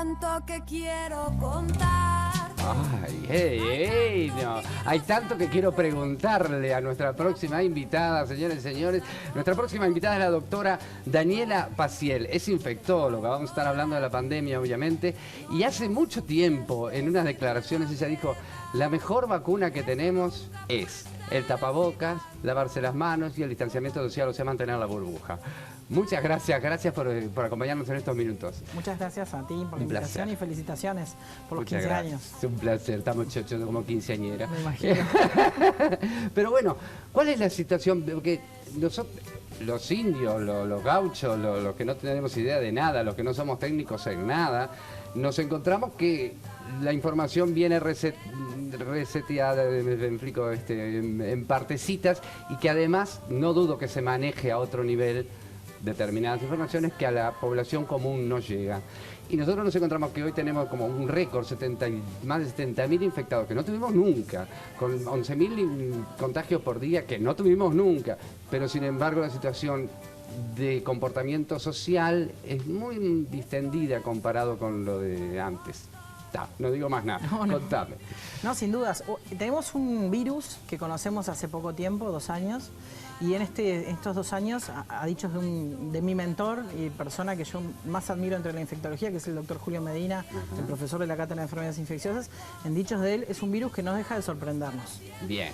tanto que quiero contar. Ay, no. Hay tanto que quiero preguntarle a nuestra próxima invitada, señores y señores. Nuestra próxima invitada es la doctora Daniela Paciel. Es infectóloga, vamos a estar hablando de la pandemia, obviamente. Y hace mucho tiempo, en unas declaraciones, ella dijo, la mejor vacuna que tenemos es el tapabocas, lavarse las manos y el distanciamiento social, o sea, mantener la burbuja. Muchas gracias por acompañarnos en estos minutos. Muchas gracias a ti por la invitación y felicitaciones por los 15 años. Es un placer, estamos chochos como quinceañera. Me imagino. Pero bueno, ¿cuál es la situación? Porque nosotros, los indios, los gauchos, los que no tenemos idea de nada, los que no somos técnicos en nada, nos encontramos que la información viene reseteada, me explico, en partecitas, y que además no dudo que se maneje a otro nivel determinadas informaciones que a la población común no llega. Y nosotros nos encontramos que hoy tenemos como un récord, más de 70.000 infectados, que no tuvimos nunca, con 11.000 contagios por día, que no tuvimos nunca, pero sin embargo la situación de comportamiento social es muy distendida comparado con lo de antes. No digo más nada, contame. No, sin dudas. Tenemos un virus que conocemos hace poco tiempo, 2 años, y en estos 2 años, a dichos de mi mentor y persona que yo más admiro entre la infectología, que es el doctor Julio Medina, el profesor de la Cátedra de Enfermedades Infecciosas, en dichos de él, es un virus que no deja de sorprendernos. Bien.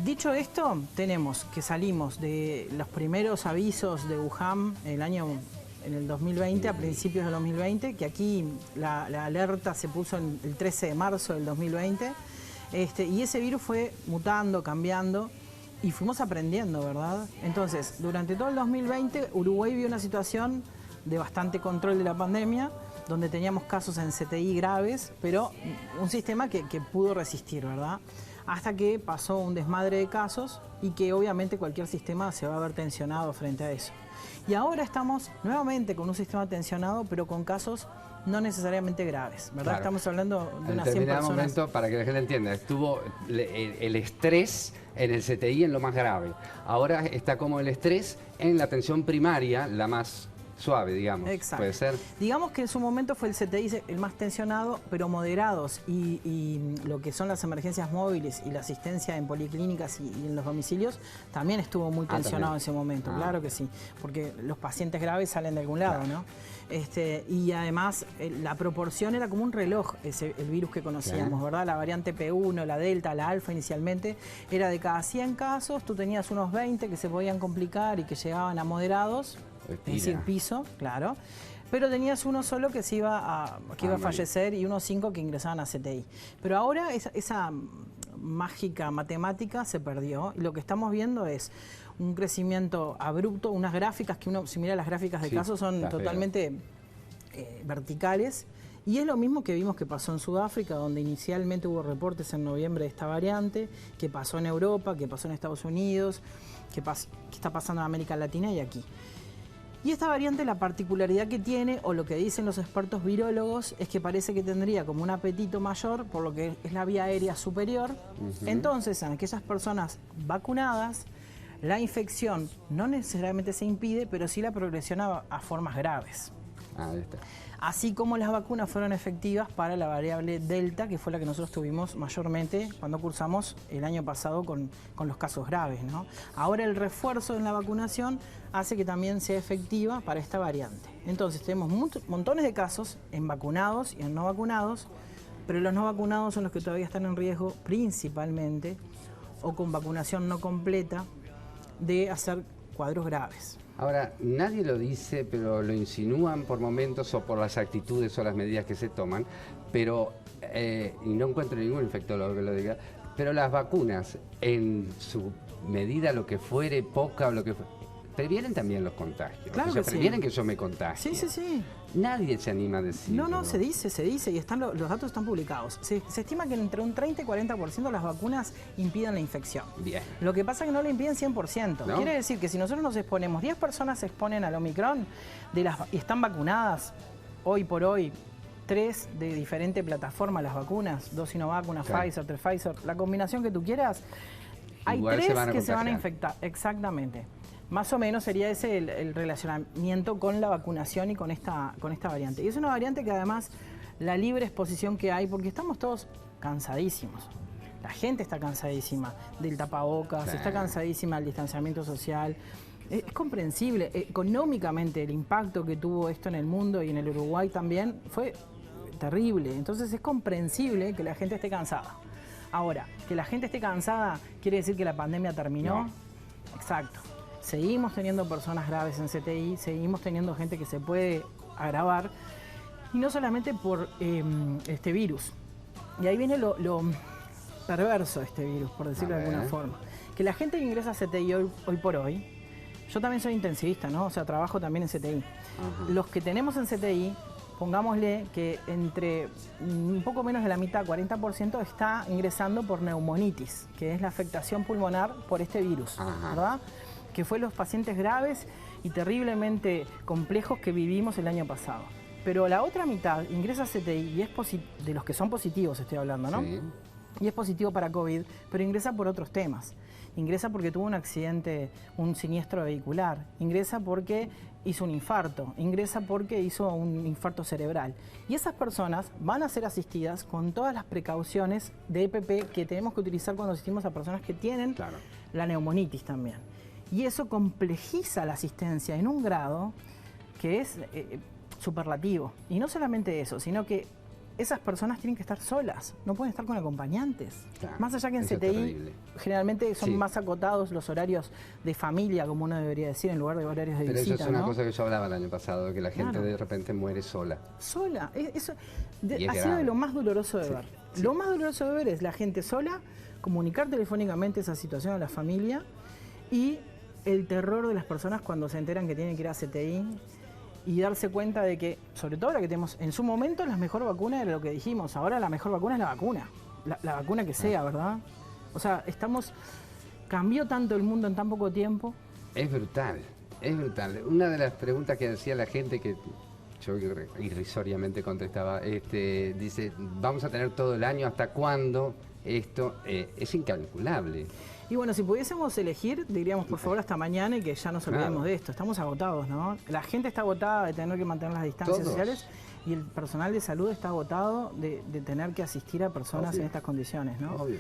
Dicho esto, tenemos que salimos de los primeros avisos de Wuhan en el 2020, a principios del 2020, que aquí la alerta se puso el 13 de marzo del 2020, y ese virus fue mutando, cambiando, y fuimos aprendiendo, ¿verdad? Entonces, durante todo el 2020, Uruguay vio una situación de bastante control de la pandemia, donde teníamos casos en CTI graves, pero un sistema que pudo resistir, ¿verdad? Hasta que pasó un desmadre de casos y que obviamente cualquier sistema se va a ver tensionado frente a eso. Y ahora estamos nuevamente con un sistema tensionado, pero con casos no necesariamente graves, ¿verdad? Claro. Estamos hablando de unas 100 personas. Momento, para que la gente entienda, estuvo el estrés en el CTI en lo más grave. Ahora está como el estrés en la atención primaria, la más suave, digamos. Exacto. Puede ser. Digamos que en su momento fue el CTI el más tensionado, pero moderados, y lo que son las emergencias móviles y la asistencia en policlínicas y en los domicilios también estuvo muy tensionado en ese momento, claro que sí, porque los pacientes graves salen de algún lado, ¿no? Y además la proporción era como un reloj, el virus que conocíamos, ¿verdad? La variante P1, la Delta, la Alfa inicialmente, era de cada 100 casos, tú tenías unos 20 que se podían complicar y que llegaban a moderados, es decir, piso, claro, pero tenías uno solo que se iba a fallecer y unos 5 que ingresaban a CTI. Pero ahora esa mágica matemática se perdió y lo que estamos viendo es un crecimiento abrupto, unas gráficas que si mira las gráficas de casos son totalmente verticales, y es lo mismo que vimos que pasó en Sudáfrica, donde inicialmente hubo reportes en noviembre de esta variante, que pasó en Europa, que pasó en Estados Unidos, que está pasando en América Latina y aquí. Y esta variante, la particularidad que tiene, o lo que dicen los expertos virólogos, es que parece que tendría como un apetito mayor por lo que es la vía aérea superior. Entonces, en aquellas personas vacunadas, la infección no necesariamente se impide, pero sí la progresión a formas graves. Ahí está. Así como las vacunas fueron efectivas para la variable Delta, que fue la que nosotros tuvimos mayormente cuando cursamos el año pasado con los casos graves, ¿no? Ahora el refuerzo en la vacunación hace que también sea efectiva para esta variante. Entonces tenemos montones de casos en vacunados y en no vacunados, pero los no vacunados son los que todavía están en riesgo principalmente, o con vacunación no completa, de hacer cuadros graves. Ahora, nadie lo dice, pero lo insinúan por momentos o por las actitudes o las medidas que se toman, pero, y no encuentro ningún infectólogo que lo diga, pero las vacunas, en su medida, lo que fuere, poca o lo que fuere, previenen también los contagios. Claro, o sea, que previenen que yo me contagie. Sí. Nadie se anima a decir. No, se dice, y los datos están publicados. Se estima que entre un 30 y 40% de las vacunas impiden la infección. Bien. Lo que pasa es que no la impiden 100%. ¿No? Quiere decir que si nosotros nos exponemos, 10 personas se exponen al Omicron y están vacunadas, hoy por hoy, 3 de diferente plataforma las vacunas, 2 Sinovac, una Pfizer, 3 Pfizer, la combinación que tú quieras, hay 3 que se van a infectar, exactamente. Más o menos sería ese el relacionamiento con la vacunación y con esta variante. Y es una variante que además la libre exposición que hay, porque estamos todos cansadísimos. La gente está cansadísima del tapabocas, Claro. está cansadísima del distanciamiento social. Es comprensible. Económicamente el impacto que tuvo esto en el mundo y en el Uruguay también fue terrible. Entonces es comprensible que la gente esté cansada. Ahora, que la gente esté cansada quiere decir que la pandemia terminó. No. Exacto. Seguimos teniendo personas graves en CTI, seguimos teniendo gente que se puede agravar, y no solamente por este virus. Y ahí viene lo perverso de este virus, por decirlo de alguna forma. Que la gente que ingresa a CTI hoy por hoy, yo también soy intensivista, ¿no? O sea, trabajo también en CTI. Los que tenemos en CTI, pongámosle que entre un poco menos de la mitad, 40%, está ingresando por neumonitis, que es la afectación pulmonar por este virus, ¿verdad? Que fue los pacientes graves y terriblemente complejos que vivimos el año pasado. Pero la otra mitad ingresa a CTI y es de los que son positivos, estoy hablando, ¿no? Sí. Y es positivo para COVID, pero ingresa por otros temas. Ingresa porque tuvo un accidente, un siniestro vehicular. Ingresa porque hizo un infarto. Ingresa porque hizo un infarto cerebral. Y esas personas van a ser asistidas con todas las precauciones de EPP que tenemos que utilizar cuando asistimos a personas que tienen la neumonitis también. Y eso complejiza la asistencia en un grado que es superlativo. Y no solamente eso, sino que esas personas tienen que estar solas, no pueden estar con acompañantes. Claro, Más allá que en eso es CTI terrible. generalmente son Sí. más acotados los horarios de familia, como uno debería decir, en lugar de horarios de Pero visita, eso es una ¿no? cosa que yo hablaba el año pasado, que la gente Claro. de repente muere sola. Sola. Eso Y es ha sido grave. de lo más doloroso de Sí, ver. sí. Lo más doloroso de ver es la gente sola, comunicar telefónicamente esa situación a la familia y el terror de las personas cuando se enteran que tienen que ir a CTI y darse cuenta de que, sobre todo la que tenemos, en su momento la mejor vacuna era lo que dijimos, ahora la mejor vacuna es la vacuna, la vacuna que sea, ¿verdad? O sea, cambió tanto el mundo en tan poco tiempo. Es brutal, es brutal. Una de las preguntas que hacía la gente, que yo irrisoriamente contestaba, dice, vamos a tener todo el año, ¿hasta cuándo? Esto es incalculable. Y bueno, si pudiésemos elegir, diríamos por favor hasta mañana y que ya nos olvidemos Claro. de esto. Estamos agotados, ¿no? La gente está agotada de tener que mantener las distancias Todos. sociales y el personal de salud está agotado de tener que asistir a personas Obvio. en estas condiciones, ¿no? Obvio.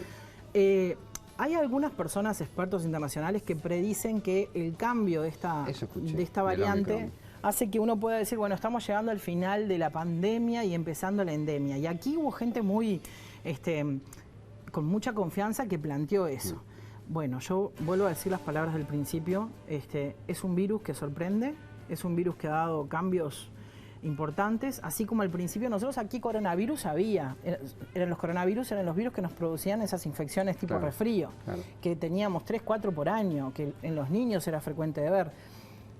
Hay algunas personas, expertos internacionales, que predicen que el cambio de esta Eso escuché, de esta del variante Omicron. hace que uno pueda decir, bueno, estamos llegando al final de la pandemia y empezando la endemia. Y aquí hubo gente muy, con mucha confianza que planteó eso. Bueno, yo vuelvo a decir las palabras del principio. Es un virus que sorprende, es un virus que ha dado cambios importantes, así como al principio nosotros aquí coronavirus había, eran los virus que nos producían esas infecciones tipo Claro, resfrío, claro. que teníamos 3, 4 por año, que en los niños era frecuente de ver.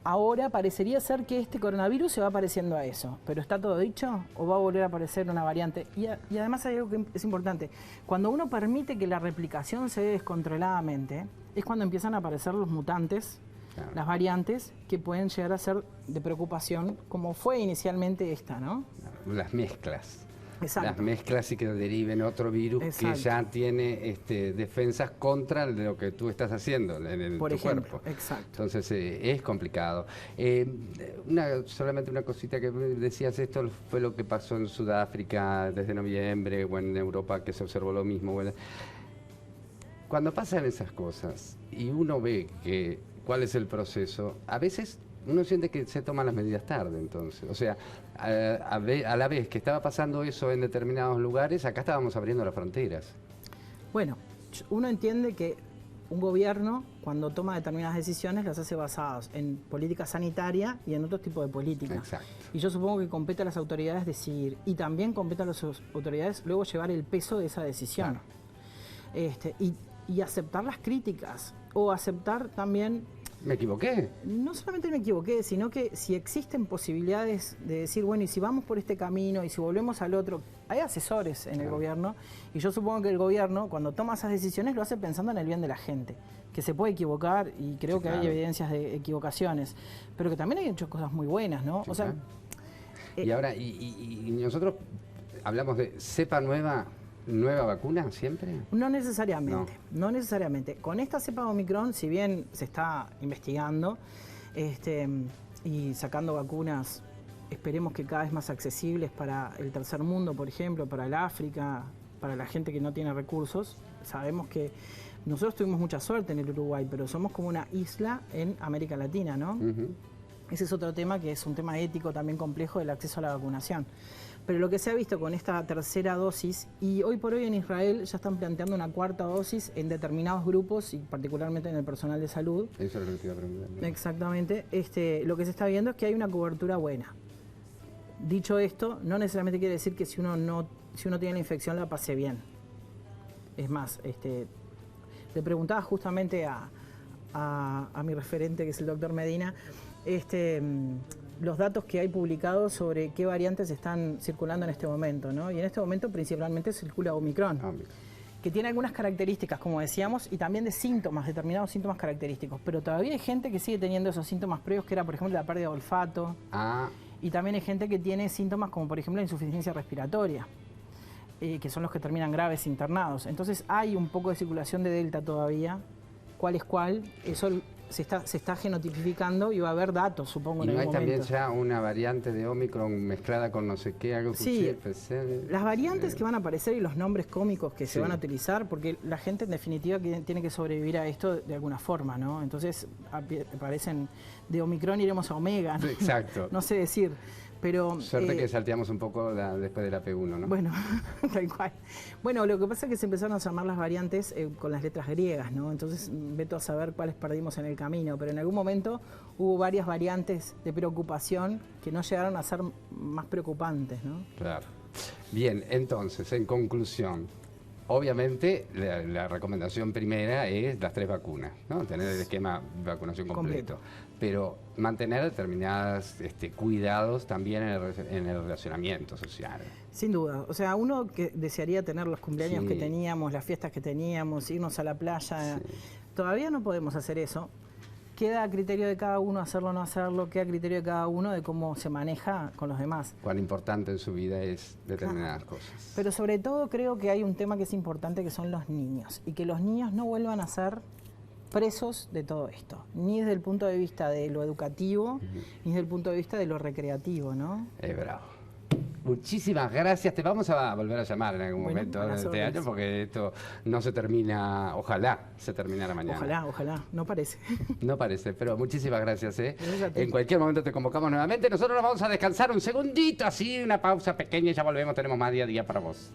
Ahora parecería ser que este coronavirus se va pareciendo a eso, pero ¿está todo dicho o va a volver a aparecer una variante? Y además hay algo que es importante, cuando uno permite que la replicación se dé descontroladamente, es cuando empiezan a aparecer los mutantes, Claro. las variantes que pueden llegar a ser de preocupación, como fue inicialmente esta, ¿no? Las mezclas. Exacto. Las mezclas y que deriven otro virus Exacto. que ya tiene defensas contra lo que tú estás haciendo en Por tu ejemplo, cuerpo. exacto. Entonces es complicado. Solamente una cosita que decías, esto fue lo que pasó en Sudáfrica desde noviembre, o en Europa que se observó lo mismo. Bueno, cuando pasan esas cosas y uno ve cuál es el proceso, a veces uno siente que se toman las medidas tarde, entonces. O sea, a la vez que estaba pasando eso en determinados lugares, acá estábamos abriendo las fronteras. Bueno, uno entiende que un gobierno, cuando toma determinadas decisiones, las hace basadas en política sanitaria y en otro tipo de política. Exacto. Y yo supongo que compete a las autoridades decidir, y también compete a las autoridades luego llevar el peso de esa decisión. Claro. Y aceptar las críticas, o aceptar también, ¿Me equivoqué? no solamente me equivoqué, sino que si existen posibilidades de decir, bueno, y si vamos por este camino, y si volvemos al otro, hay asesores en el gobierno, y yo supongo que el gobierno, cuando toma esas decisiones, lo hace pensando en el bien de la gente, que se puede equivocar, y creo que hay claro. evidencias de equivocaciones, pero que también hay hecho cosas muy buenas, ¿no? Sí, o sea, claro. Y ahora, y nosotros hablamos de cepa nueva, nueva vacuna siempre? No necesariamente, no necesariamente. Con esta cepa Omicron, si bien se está investigando y sacando vacunas, esperemos que cada vez más accesibles para el tercer mundo, por ejemplo, para el África, para la gente que no tiene recursos. Sabemos que nosotros tuvimos mucha suerte en el Uruguay, pero somos como una isla en América Latina, ¿no? Ese es otro tema que es un tema ético también complejo del acceso a la vacunación. Pero lo que se ha visto con esta tercera dosis, y hoy por hoy en Israel ya están planteando una cuarta dosis en determinados grupos y particularmente en el personal de salud. Eso es lo que te iba a preguntar, ¿no? Exactamente. Lo que se está viendo es que hay una cobertura buena. Dicho esto, no necesariamente quiere decir que si uno tiene la infección la pase bien. Es más, le preguntaba justamente a mi referente, que es el doctor Medina, los datos que hay publicados sobre qué variantes están circulando en este momento, ¿no? Y en este momento principalmente circula Omicron, que tiene algunas características, como decíamos, y también de síntomas, determinados síntomas característicos. Pero todavía hay gente que sigue teniendo esos síntomas previos, que era, por ejemplo, la pérdida de olfato. Y también hay gente que tiene síntomas como, por ejemplo, la insuficiencia respiratoria, que son los que terminan graves internados. Entonces hay un poco de circulación de Delta todavía. ¿Cuál es cuál? Eso se está genotipificando y va a haber datos, supongo, en algún momento. ¿Y no hay también ya una variante de Omicron mezclada con no sé qué, algo que sí, las variantes que van a aparecer y los nombres cómicos que se van a utilizar, porque la gente en definitiva tiene que sobrevivir a esto de alguna forma, ¿no? Entonces aparecen de Omicron iremos a Omega, ¿no? Exacto. No sé decir. Pero, suerte que salteamos un poco después de la P1, ¿no? Bueno, tal cual. Bueno, lo que pasa es que se empezaron a llamar las variantes con las letras griegas, ¿no? Entonces, veto a saber cuáles perdimos en el camino, pero en algún momento hubo varias variantes de preocupación que no llegaron a ser más preocupantes, ¿no? Claro. Bien, entonces, en conclusión, obviamente la recomendación primera es las 3 vacunas, ¿no? Tener el esquema de vacunación completo. Pero mantener determinados cuidados también en el relacionamiento social. Sin duda. O sea, uno que desearía tener los cumpleaños que teníamos, las fiestas que teníamos, irnos a la playa. Todavía no podemos hacer eso. Queda a criterio de cada uno hacerlo o no hacerlo, queda a criterio de cada uno de cómo se maneja con los demás. Cuán importante en su vida es determinadas cosas. Pero sobre todo creo que hay un tema que es importante, que son los niños. Y que los niños no vuelvan a ser presos de todo esto, ni desde el punto de vista de lo educativo, ni desde el punto de vista de lo recreativo, ¿no? Es bravo. Muchísimas gracias. Te vamos a volver a llamar en algún momento de este año, porque esto no se termina, ojalá se terminara mañana. Ojalá, no parece. No parece, pero muchísimas gracias. En cualquier momento te convocamos nuevamente. Nosotros nos vamos a descansar un segundito, así, una pausa pequeña y ya volvemos. Tenemos más día a día para vos.